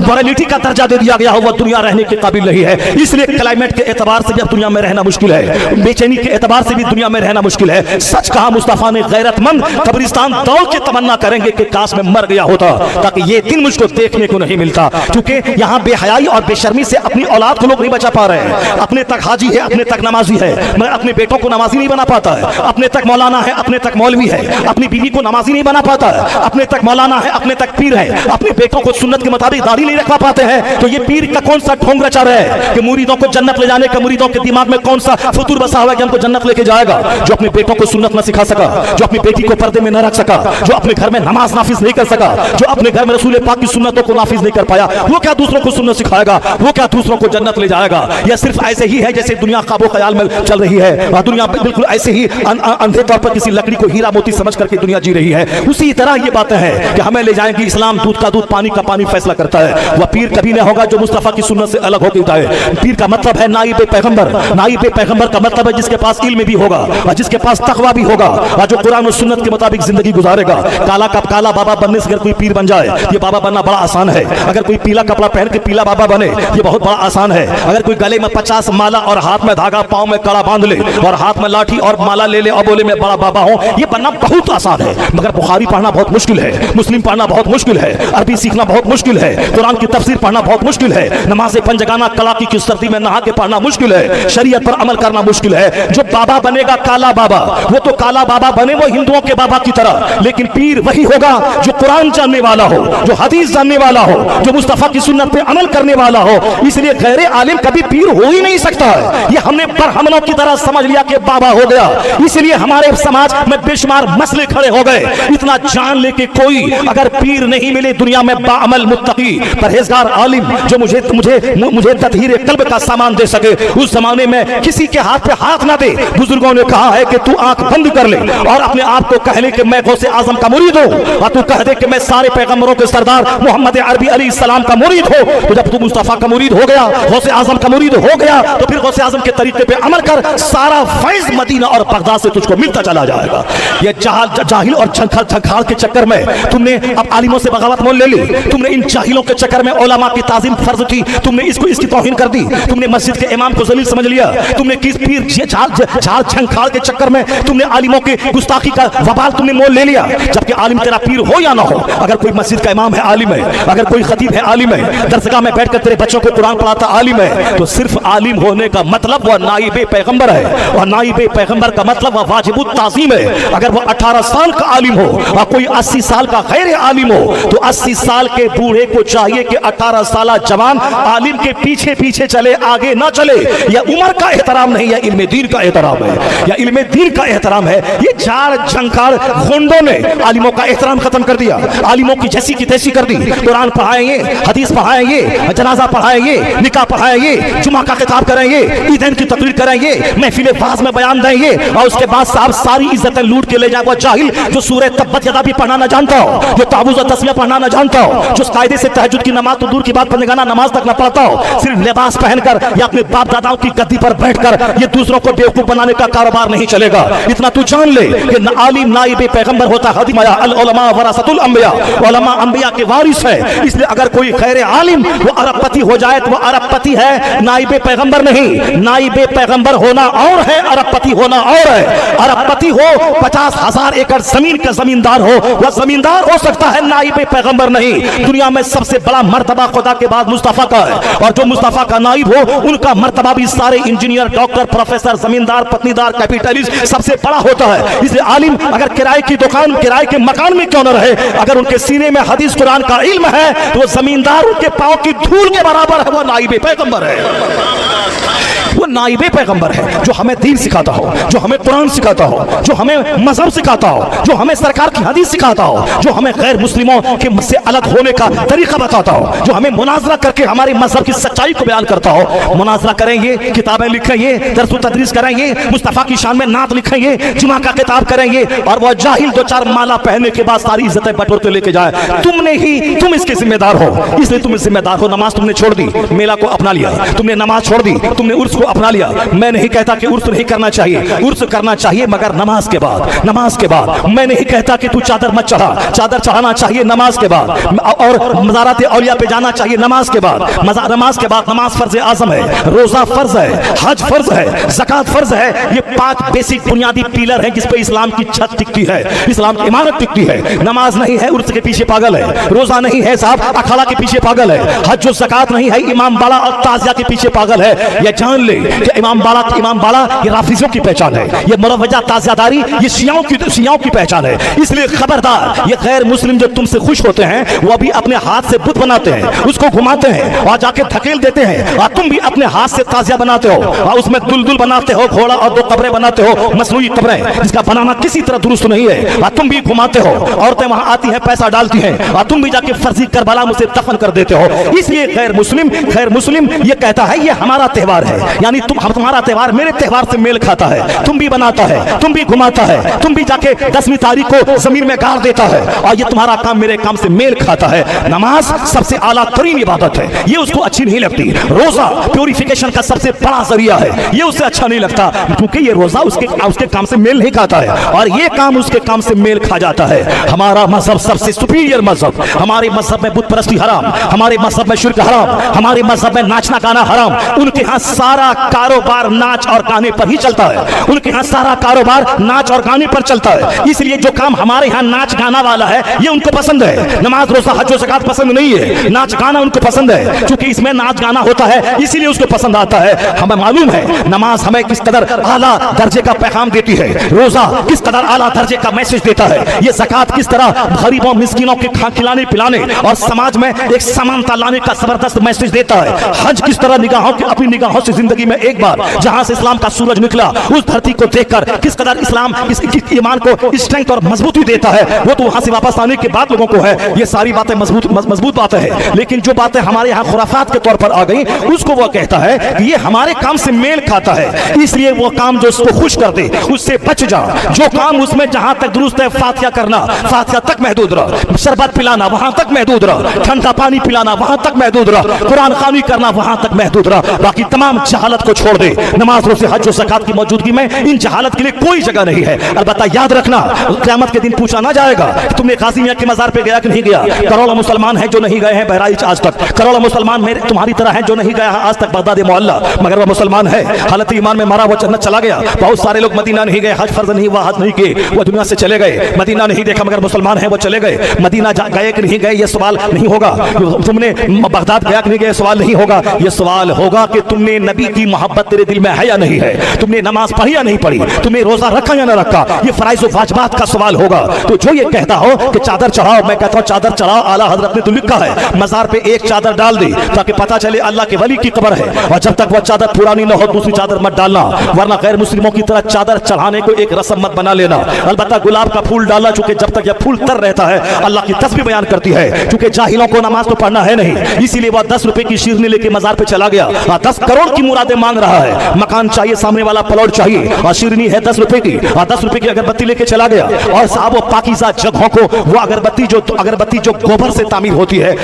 मॉरलिटी का दर्जा दे दिया गया हो, वह दुनिया रहने के काबिल नहीं है। इसलिए क्लाइमेट के एतबार से भी अब दुनिया में रहना मुश्किल है, बेचैनी के एतबार से भी दुनिया में रहना मुश्किल है। सच कहा मुस्तफा ने, गैरतमंद कब्रिस्तान दौड़ के तमन्ना करेंगे कि काश में मर गया होता ताकि ये दिन मुझको देखने को नहीं मिलता। क्योंकि यहाँ बेहयाई और बेशर्मी से अपनी औलाद को लोग नहीं बचा पा रहे हैं। अपने तक हाजी है, अपने तक नमाजी है, मगर अपने बेटों को नमाजी नहीं बना पाता है। अपने तक मौलाना है, अपने तक मौलवी है, अपनी बीवी को नमाजी नहीं बना पाता है। अपने तक मौलाना है, अपने तक पीर है, अपने बेटों को सुन्नत के मुताबिक दाढ़ी नहीं रखवा पाते हैं। तो ये पीर का कौन सा ढोंग रचा रहा है कि मुरीदों को जन्नत ले जाने का, मुरीदों के दिमाग में कौन सा फतूर बसा हुआ है कि हमको जन्नत लेके जाएगा। जो अपने बेटों को सुन्नत न सिखा सका, जो अपनी बेटी को पर्दे में न रख सका, जो अपने घर में नमाज नाफिज नहीं कर सका, जो अपने घर में रसूल पाक की सुन्नतों को नाफिज नहीं कर पाया, वो क्या दूसरों को सुन्नत सिखाएगा? वो क्या दूसरों को जन्नत ले जाएगा? या सिर्फ ऐसे ही है जैसे दुनिया ख्वाबो ख्याल में चल रही है, और दुनिया बिल्कुल ऐसे ही अंधे तौर पर किसी लकड़ी को हीरा मोती समझ करके दुनिया जी रही है। उसी तरह ये बातें हैं कि हमें ले जाएंगी इस्लाम दूध का दूध पानी का पानी फैसला करता है। वह पीर कभी नहीं होगा जो मुस्तफा की सुन्नत से अलग होकर जाए। पीर का मतलब है नाइब पैगंबर। नाइब पैगंबर का मतलब है जिसके पास इल्म भी होगा और जिसके पास तकवा भी होगा और जो कुरान और सुन्नत के मुताबिक जिंदगी गुजारेगा। काला का काला बाबा बनने से अगर कोई पीर बन जाए, ये बाबा बनना बड़ा आसान है। अगर कोई पीला कपड़ा पहन के पीला बाबा बने, ये बहुत बड़ा आसान है। अगर कोई गले में 50 माला और हाथ में धागा, पांव में कड़ा बांध ले और हाथ में लाठी और माला ले ले और बोले मैं बड़ा बाबा हूं, ये बनना बहुत आसान है। मगर बुखारी पढ़ना बहुत मुश्किल है, मुस्लिम पढ़ना बहुत मुश्किल है, अरबी सीखना बहुत मुश्किल है, कुरान की तफसीर पढ़ना बहुत मुश्किल है, नमाज़े पंजगाना कड़ाकी की सर्दी में नहा के पढ़ना मुश्किल है, शरीयत पर अमल करना मुश्किल है। जो बाबा बनेगा काला बाबा, वो तो काला बाबा बने वो हिंदुओं के बाबा की तरह, लेकिन पीर वही होगा जो कुरान जानने वाला हो, जो हदीस जानने वाला हो, जो मुस्तफा की सुन्नत पे अमल करने वाला हो। इसलिए गैर आलिम कभी पीर हो ही नहीं सकता है। ये हमने बरहमनों की तरह समझ लिया कि बाबा हो गया। इसलिए हमारे समाज में बेशुमार मसले खड़े हो गए। इतना जान लेके कोई अगर पीर नहीं मिले दुनिया में बाअमल मुत्तकी परहेजगार आलिम जो मुझे मुझे मुझे ततहीर कल्ब का सामान दे सके, उस जमाने में किसी के हाथ पे हाथ ना दे। बुजुर्गों ने कहा है कि तू आंख बंद कर ले और अपने आप को कह ले कि मैं गौसे आजम का मुरीद हूं, और तू कह दे कि मैं सारे पैगंबरों के सरदार मोहम्मद अरबी अलैहिस्सलाम का मुरीद हो। तो जब तू मुस्तफा का मुरीद हो गया, गौसे आजम का मुरीद हो गया, तो फिर गौसे आजम के तरीके पे अमल कर, सारा फैज मदीना और बगदाद से तुझको मिलता चला जाएगा। ये जाहिल और झंखाड़ के चक्कर में तुमने अब आलिमों से बगावत मोल ले ली। तुमने इन जाहिलों के चक्कर में उलमा की ताज़ीम फर्ज थी, तुमने इसकी तौहीन कर दी। तुमने मस्जिद के इमाम को जलील समझ लिया। तुमने किस पीर झाड़ झंखाड़ के चक्कर में तुमने आलिमों की गुस्ताखी का वबाल तुमने मोल ले लिया। जबकि आलिम तेरा पीर हो या ना हो, अगर कोई मस्जिद का इमाम है आलिम है, अगर कोई खतीब है आलिम है, दरसगाह में बैठकर तेरे बच्चों को कुरान पढ़ाता आलिम है, तो सिर्फ आलिम होने का मतलब वह नाइबे पैगंबर है। और नाइबे पैगंबर का मतलब वह वाजिबुत ताज़ीम है। अगर वह 18 साल का आलिम हो और कोई 80 साल का गैर आलिम हो, तो 80 साल के बूढ़े को चाहिए कि 18 साल जवान आलिम के पीछे पीछे चले, आगे ना चले। यह उम्र का एहतराम नहीं, यह इल्मे दीन का एहतराम है, यह इल्मे दीन का एहतराम है। ये झाड़ झंखाड़ गुंडों ने आलिमों का एहतराम खत्म कर दिया, आलिमों की जैसी की तैसी कर दी। कुरान पढ़ाएंगे, हदीस पढ़ाएंगे, जनाजा पढ़ाएंगे, निकाह पढ़ाएंगे, जुमा का खिताब करेंगे, ईदैन की तकरीर करेंगे, महफिल वाज में बयान देंगे, और उसके बाद साहब सारी इज्जतें लूट के ले जाए वो जाहिल जो सूरह तब्बत यदा भी पढ़ना ना जानता हो, जो ताबूज़ और तस्मीह पढ़ना ना जानता हो, जो कायदे से तहज्जुद की नमाज तो दूर की बात पंजगाना नमाज तक ना पढ़ता हो, सिर्फ लिबास पहनकर या अपने बाप दादाओं की गद्दी पर बैठकर ये दूसरों को बेवकूफ बनाने का कारोबार नहीं चलेगा। इतना तू जान ले कि आलिम नाइबे पैगंबर होता है। अल उलमा वरासतुल अंबिया, उलमा अंबिया के वारिस है। इसलिए अगर कोई गैर आलिम वो अरबपति हो जाए तो वो अरबपति है, नाइबे पैगंबर नहीं। नाइबे पैगंबर होना और है, अरबपति होना और है। अरबपति हो 50,000 एकड़ जमीन का जमींदार हो, वह जमींदार हो सकता है, नाइबे पैगंबर नहीं। दुनिया में सबसे बड़ा मर्तबा खुदा के बाद मुस्तफा का है, और जो मुस्तफा का नाइब हो उनका मर्तबा भी सारे इंजीनियर, डॉक्टर, प्रोफेसर, जमींदार, पत्नीदार, कैपिटलिस्ट सबसे बड़ा होता है। इसलिए आलिम अगर किराए की दुकान, किराए के मकान में क्यों न रहे, अगर उनके सीने में हदीस कुरान का इल्म है तो वो जमींदार उनके पांव की धूल के बराबर है। वो नाइबे पैगंबर है, वो नाइबे पैगंबर है जो हमें दीन सिखाता हो, जो हमें कुरान सिखाता हो, जो हमें मजहब सिखाता हो, जो हमें सरकार की हदीस सिखाता हो, जो हमें गैर मुस्लिमों के से अलग होने का तरीका बताता हो, जो हमें मुनाजरा करके हमारे मजहब की सच्चाई को बयान करता हो। मुनाजरा करेंगे, किताबें लिखेंगे, दर्स व तदरीस करेंगे, मुस्तफा की शान में नात लिखेंगे, जुमा का किताब करेंगे, और वह जाहिल दो चार माला पहनने के बाद सारी इज्जतें बटोर के लेके जाए। तुम इसके जिम्मेदार हो, इसलिए तुम जिम्मेदार हो। नमाज तुमने छोड़ दी, मेला को अपना लिया, तुमने नमाज छोड़ दी, तुमने उर्स को अपना लिया। मैं नहीं कहता कि उर्स नहीं करना चाहिए, उर्स करना चाहिए मगर नमाज के बाद, नमाज के बाद। मैं नहीं कहता कि तू चादर मत चढ़ा, चादर चढ़ाना चाहिए नमाज के बाद, और मज़ारात औलिया पे जाना चाहिए नमाज के बाद। नमाज के बाद नमाज फर्ज आजम है, रोजा फर्ज है, हज फर्ज है, ज़कात फर्ज है। ये 5 बेसिक बुनियादी पिलर हैं जिस पे इस्लाम की छत टिकती है, इस्लाम की इमारत टिकती है। नमाज नहीं है उर्स के पीछे पागल है, रोजा नहीं है साहब अखाड़ा के पीछे पागल है, हज और ज़कात नहीं है इमाम बाड़ा और ताज़िया के पीछे पागल है। ये जान ले कि इमाम बाड़ा ये राफिजों की पहचान है, ये मुरवजा ताज़ियादारी ये शियाओं की पहचान है। इसलिए खबरदार, ये गैर मुस्लिम जो तुमसे खुश होते हैं वो अभी अपने हाथ से बुत बनाते हैं, उसको घुमाते हैं और जाके धकेल देते हैं, और तुम भी अपने हाथ से ताजिया बनाते हो और उसमें दुलदुल बनाते हो, घोड़ा और 2 कब्रें बनाते हो, मसनूई कब्रें जिसका बनाना किसी तरह दुरुस्त नहीं है, और तुम भी घुमाते हो। औरतें वहां आती हैं, पैसा डालती हैं, और तुम भी जाके फर्जी करबला में उसे दफन कर देते हो। इसलिए गैर मुस्लिम ये कहता है ये हमारा त्यौहार है, यानी तुम्हारा त्यौहार मेरे त्यौहार से मेल खाता है, तुम भी बनाता है, तुम भी घुमाता है, तुम भी जाके 10वीं तारीख को जमीन में गाड़ देता है, और ये तुम्हारा काम मेरे काम से मेल खाता है। नमाज सबसे आला तरीन इबादत है, ये उसको अच्छी नहीं लगती। रोजा प्यूरिफिकेशन का सबसे बड़ा जरिया है, ये उसे अच्छा नहीं लगता, क्योंकि ये रोजा उसके काम से मेल नहीं खाता है, और ये काम उसके काम से मेल खा जाता है। हमारा मजहब सबसे सुपीरियर मजहब, हमारे मजहब में बुत परस्ती हराम, हमारे मजहब में शिर्क हराम, हमारे मजहब में नाचना गाना हराम। उनके यहाँ सारा कारोबार नाच और गाने पर ही चलता है, उनके यहाँ सारा कारोबार नाच और गाने पर चलता है। इसलिए जो काम हमारे यहाँ नाच गाना वाला है ये उनको पसंद है। नमाज रोजा हज और ज़कात पसंद नहीं है, नाच गाना उनको पसंद है, क्योंकि इसमें नाच गाना होता है इसीलिए उसको पसंद आता है। हमें मालूम है नमाज हमें किस कदर आला दर्जे का पैगाम देती है, रोजा किस कदर आला दर्जे का मैसेज देता है, ये ज़कात किस तरह गरीबों मिस्किनों के खिलाने पिलाने और समाज में एक समानता लाने का जबरदस्त मैसेज देता है। हज किस तरह अपनी निगाहों से जिंदगी में एक बार जहां से इस्लाम का सूरज निकला उस धरती को देखकर किस कदर इस्लाम इस ईमान को स्ट्रेंथ और मजबूती देता है, वो तो वहां से वापस आने के बाद लोगों को है। ये सारी बातें मजबूत बातें हैं, लेकिन जो बातें हमारे यहाँ खुराफात के तौर पर आ गई उसको वो कहता है कि ये हमारे काम से मेल खाता है, इसलिए वो काम जो उसको खुश कर दे उससे बच जा। जो काम उसमें जहां तक दुरुस्त है, फातिहा करना फातिहा तक महदूद रह, शरबत पिलाना वहां तक महदूद रह, ठंडा पानी पिलाना वहां तक महदूद रह, कुरान खानी करना वहां तक महदूद रह, बाकी तमाम जहालत को छोड़ दे। नमाज रोज़े हज और ज़कात की मौजूदगी में इन जहालत के लिए कोई जगह नहीं है। अलबत्ता याद रखना, क़यामत के दिन पूछा ना जाएगा कि तुमने काज़ी मियां के मज़ार पे गया कि नहीं गया। करोड़ों मुसलमान हैं जो नहीं गए हैं बहराइच आज तक, करोड़ों मुसलमान मेरे तुम्हारी तरह हैं जो नहीं गया आज तक बगदाद मोहल्ला, मगर वह मुसलमान है, हालत ईमान में मारा वो जन्नत चला गया। बहुत सारे लोग मदीना नहीं गए, हज फर्ज नहीं हुआ, हज नहीं किए, वो दुनिया से चले गए। मदीना नहीं देखा मगर मुसलमान है वो चले गए। मदीना गए कि नहीं गए ये सवाल नहीं होगा, तुमने बगदाद गया कि नहीं गया सवाल नहीं होगा, ये सवाल होगा कि तुमने नबी की मोहब्बत तेरे दिल में है या नहीं है, तुमने नमाज पढ़ी या नहीं पढ़ी, तुमने रोजा रखा या ना रखा, ये फराइज़ और वाजिबात का सवाल होगा। तो जो ये कहता हो कि चादर चढ़ाओ, मैं कहता हूँ चादर चढ़ाओ, आला हजरत ने तो लिखा है मजार पे एक चादर डाल दे ताकि पता चले अल्लाह के वली की कब्र है, और जब तक वह चादर पुरानी न हो दूसरी चादर मत डालना, वरना गैर मुस्लिमों की तरह चादर चढ़ाने को एक रस्म मत बना लेना। अलबत्ता गुलाब का फूल डालना, चूंकि जब तक यह फूल तर रहता है अल्लाह की तस्बीह बयान करती है, क्योंकि जाहिलों को नमाज तो पढ़ना है नहीं, इसीलिए वह 10 रुपए की शीरनी लेके मजार पे चला गया, 10 करोड़ की मुरादें मांग रहा है, मकान चाहिए, सामने वाला प्लॉट चाहिए, और शीरनी है 10 रुपए की, और 10 रुपए की अगरबत्ती लेके चला गया। और साहब वो पाकीज़ा जगहों को वो अगरबत्ती जो गोबर से तामीर होती है,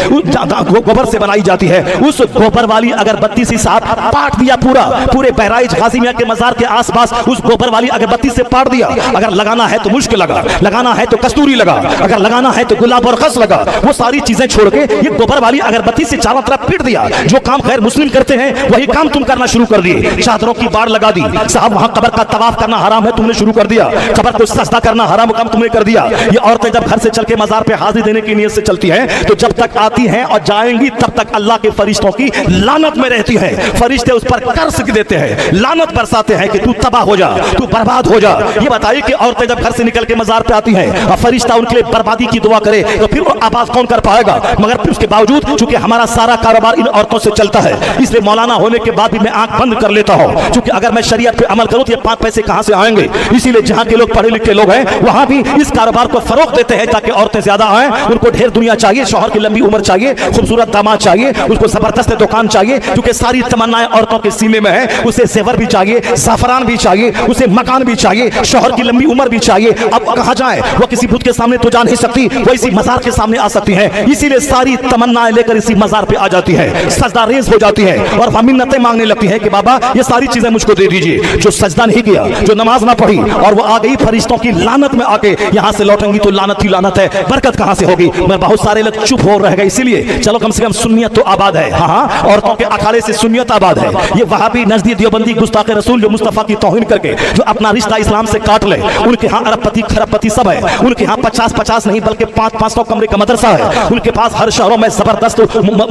गोबर से बनाई जाती है, उस गोबर वाली अगरबत्ती से साहब पाट दिया, पूरे बहराइच गाजी मियां के मजार के आसपास उस गोबर वाली अगरबत्ती से पाट दिया। अगर लगाना है तो मुश्क लगा, लगाना है तो कस्तूरी लगा, अगर लगाना है तो गुलाब और खस लगा, वो सारी चीजें छोड़ के ये गोबर वाली अगरबत्ती से चारों तरफ पीट दिया। जो काम गैर मुस्लिम करते हैं वही काम तुम करना शुरू कर दिए। चादरों की बाढ़ लगा दी, साहब वहां कब्र का तवाफ करना हराम है, तुमने शुरू कर दिया, कब्र को सजदा करना हराम काम तुमने कर दिया। ये औरतें जब घर से चल के मजार पे हाजिरी देने की नीयत से चलती हैं तो जब तक आती हैं और जाएंगी तब तक अल्लाह के फरिश्तों की लानत में रहती हैं। फरिश्ते उस पर कर्ज देते हैं, लानत बरसाते हैं कि तू तबाह हो जा, तू बर्बाद हो जा। ये बताइए कि औरतें जब घर से निकल के मजार पे आती हैं और फरिश्ता उनके लिए बर्बादी की दुआ करे तो फिर वो आवाज कौन कर पाएगा। मगर फिर उसके बावजूद चूंकि हमारा सारा कारोबार इन औरतों से चलता है, इसलिए मौलाना होने के बाद भी मैं आंख बंद कर लेता हूं, क्योंकि अगर मैं शरीयत पे अमल करूं तो ये 5 पैसे कहां से आएंगे। इसीलिए जहां के लोग पढ़े लिखे लोग हैं वहां भी इस कारोबार को फरोग देते हैं ताकि औरतें ज्यादा आए, उनको ढेर दुनिया चाहिए, शौहर की लंबी उम्र चाहिए, खूबसूरत दामाद चाहिए, उसको जबरदस्त दुकान चाहिए, क्योंकि सारी तमन्नाएं औरतों के सीने में है। उसे जेवर भी चाहिए, ज़ाफ़रान भी चाहिए, उसे मकान भी चाहिए, शौहर की लंबी उम्र भी चाहिए। अब कहां जाए, वो किसी बुत के सामने तो जा नहीं सकती, वो इसी मजार के सामने आ सकती है, इसीलिए सारी तमन्नाएं लेकर इसी मजार पे आ जाती है, सजदा रेज़ हो जाती है और मिन्नतें मांगने लगती है कि बाबा ये सारी चीजें मुझको दे दीजिए। जो सजदा नहीं किया, जो नमाज ना पढ़ी और वो आ गई फरिश्तों की लानत में आके यहां से लौटेंगी तो लानत ही लानत है, बरकत कहां से होगी। मैं बहुत सारे लोग चुप हो रह गए, इसीलिए चलो कम से कम सुन्नियत तो आबाद है। हाँ, औरतों के अखाड़े से सुन्नियत आबाद है। ये वहाबी नजदी देवबंदी गुस्ताखे रसूल जो मुस्तफा की तौहीन करके जो अपना रिश्ता इस्लाम से काट ले, उनके यहाँ अरबपति खरबपति सब है, उनके यहाँ 50-50 नहीं बल्कि 500 कमरे का मदरसा है, उनके पास हर शहरों में जबरदस्त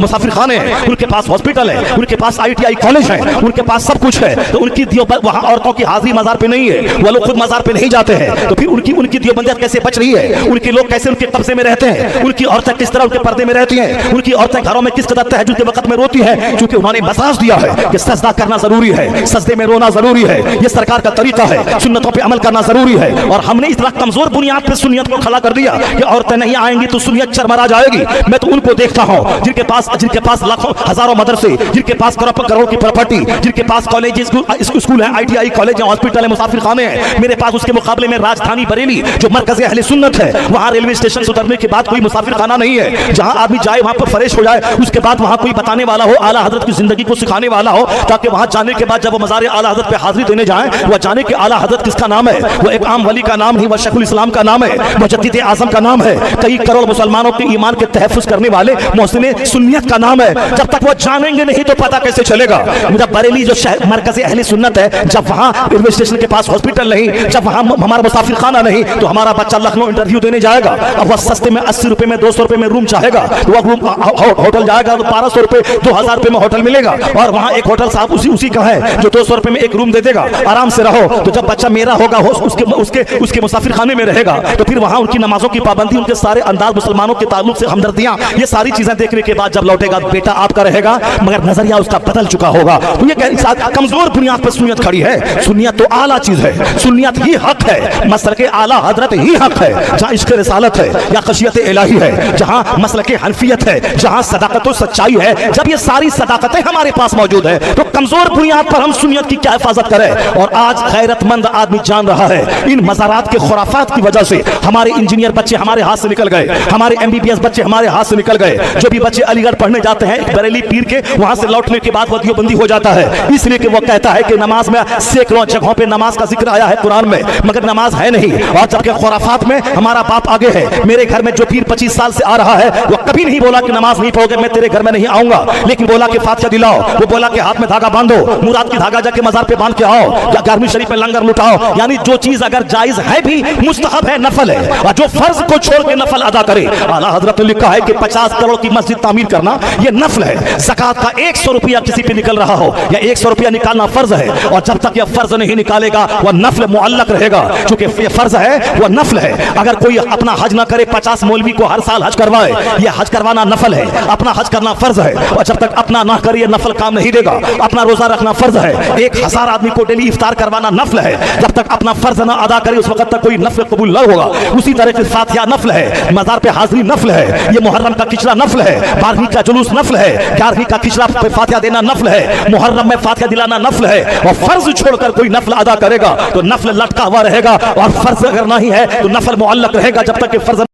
मुसाफिर खाने हैं, उनके पास हॉस्पिटल है, उनके पास ITI कॉलेज है, उनके पास सब कुछ है, तो उनकी वहाँ औरतों की हाजिरी मजार पे नहीं है, वो लोग खुद मजार पे नहीं जाते हैं, तो फिर उनकी दियोबंदियत कैसे बच रही है? उनके लोग कैसे उनके कब्जे में रहते हैं? उनकी औरतें किस तरह उनके पर्दे में रहती हैं? उनकी औरतें घरों में किस कदर तहज्जुद के वक्त में रोती हैं? क्योंकि उन्होंने मसाज दिया है कि सजदा करना जरूरी है, सजदे में रोना जरूरी है, ये सरकार का तरीका है, सुन्नतों पे अमल करना जरूरी है। और हमने इतना कमजोर बुनियाद पे सुन्नियत को खड़ा कर दिया कि औरतें नहीं आएंगी तो सुन्नियत चरमरा जाएगी। मैं तो उनको देखता हूँ जिनके पास लाखों हजारों मदरसे, जिनके पास करोड़ की प्रॉपर्टी, जिनके पास कॉलेज स्कूल है, ITI कॉलेज है, हॉस्पिटल है, मुसाफिर खाने हैं। मेरे पास उसके मुकाबले में राजधानी बरेली जो मरकज अहले सुन्नत है, वहाँ रेलवे स्टेशन से उतरने के बाद कोई मुसाफिर खाना नहीं है, जहाँ आदमी जाए वहाँ पर फ्रेश हो जाए, उसके बाद वहाँ कोई बताने वाला हो, आला हजरत की जिंदगी को सिखाने वाला हो, ताकि वहाँ जाने के बाद जब वो मज़ार आला हजरत पे हाजिरी देने जाएं, वह जाने कि आला हजरत किसका नाम है। वो एक आम वली का नाम नहीं, वह शेखुल इस्लाम का नाम है, मुजद्दिद आज़म का नाम है, कई करोड़ मुसलमानों के ईमान के तहफ़्फ़ुज़ करने वाले मोहसिन सुन्नियत का नाम है। जब तक वो जानेंगे नहीं तो पता कैसे चलेगा? जब बरेली जो शहर मरकज़ अहले सुन्नत है, जब वहाँ रेलवे स्टेशन के पास हॉस्पिटल नहीं, जब वहाँ हमारा मुसाफिर खाना नहीं, तो हमारा बच्चा लखनऊ इंटरव्यू देने जाएगा, अब वह सस्ते में 80 रुपए में 200 रुपए में रूम चाहेगा, तो वह रूम होटल जाएगा तो 1200 रुपए 2000 रुपए में होटल मिलेगा, और वहाँ एक होटल साहब उसी का है जो 200 रुपए में एक रूम दे देगा, आराम से रहो। तो जब बच्चा मेरा होगा उसके मुसाफिर खाने में रहेगा, तो फिर वहाँ उनकी नमाजों की पाबंदी, उनके सारे अंदाज, मुसलमानों के ताल्लुक से हमदर्दियाँ, ये सारी चीजें देखने के बाद जब लौटेगा, बेटा आपका रहेगा मगर नजरिया उसका बदल चुका होगा। तो ये कमजोर बुनियाद पर सुन्नियत खड़ी है। सुन्नियत तो आला चीज है, सुन्नियत ही हक है, मसलक आला हजरत ही हक है, जहाँ इश्क रिसालत है या खशियत इलाही है, जहाँ मसलक हनफियत है, जहाँ सदाकत और सच्चाई है। जब ये सारी सदाकतें हमारे पास मौजूद है तो कमजोर बुनियाद पर हम सुन्नियत की क्या हिफाजत करें? और आज गैरतमंद आदमी जान रहा है इन मज़ारात के खुराफात की वजह से हमारे इंजीनियर बच्चे हमारे हाथ से निकल गए, हमारे MBBS बच्चे हमारे हाथ से निकल गए। जो भी बच्चे अलीगढ़ पढ़ने जाते हैं बरेली पीर के, वहां से लौटने के बाद वो दियोबंदी हो जाता है, इसलिए कि वो कहता है कि नमाज में सैकड़ों जगहों पे नमाज का जिक्र आया है कुरान में, मगर नमाज है नहीं। और जबकि खुराफात में हमारा बाप आगे है। मेरे घर में जो पीर 25 साल से आ रहा है वो कभी नहीं बोला कि नमाज नहीं पढ़ोगे मैं तेरे घर में नहीं आऊंगा, लेकिन बोला कि फातिहा दिलाओ, वो बोला कि हाथ में धागा बांधो, मुराद की धागा जाके मजार पे बांध के आओ, या गारमी शरीफ में लंगर लुटाओ। यानी जो चीज अगर जायज है भी मुस्तहब है, नफल है, और जो फर्ज को छोड़ के नफल अदा करे। आला हजरत ने लिखा है कि 50 करोड़ की मस्जिद तामीर करना ये नफल है। ज़कात का 100 रुपया किसी पे निकल रहा हो या 100 रुपया निकालना फर्ज है, और जब तक यह फर्ज नहीं निकालेगा वह नफल मुअल्लक रहेगा। चूंकि ये फर्ज है वह नफल है। अगर कोई अपना हज ना करे, 50 मौलवी को हर साल हज करवाए, यह हज करवाना नफल है, अपना हज करना फर्ज है, और जब तक अपना ना करे नफल काम नहीं देगा। अपना रोजा रखना फर्ज है, 1000 आदमी को डेली इफ्तार करवाना नफल है, जब तक अपना फर्ज ना अदा करे उस वक्त तक कोई नफल कबूल न होगा। उसी तरह से फातिहा नफल है, मजार पे हाजिरी नफल है, ये मुहर्रम का किचड़ा नफल है, 12वीं का जुलूस नफल है, 11वीं का किचड़ा पे फातिहा देना नफल है, मुहर्रम में फातिहा दिलाना नफल है। और फर्ज छोड़कर कोई नफल अदा करेगा तो नफल लटका हुआ रहेगा, और फर्ज अगर नहीं है तो नफल मुअल्लक रहेगा जब तक कि फर्ज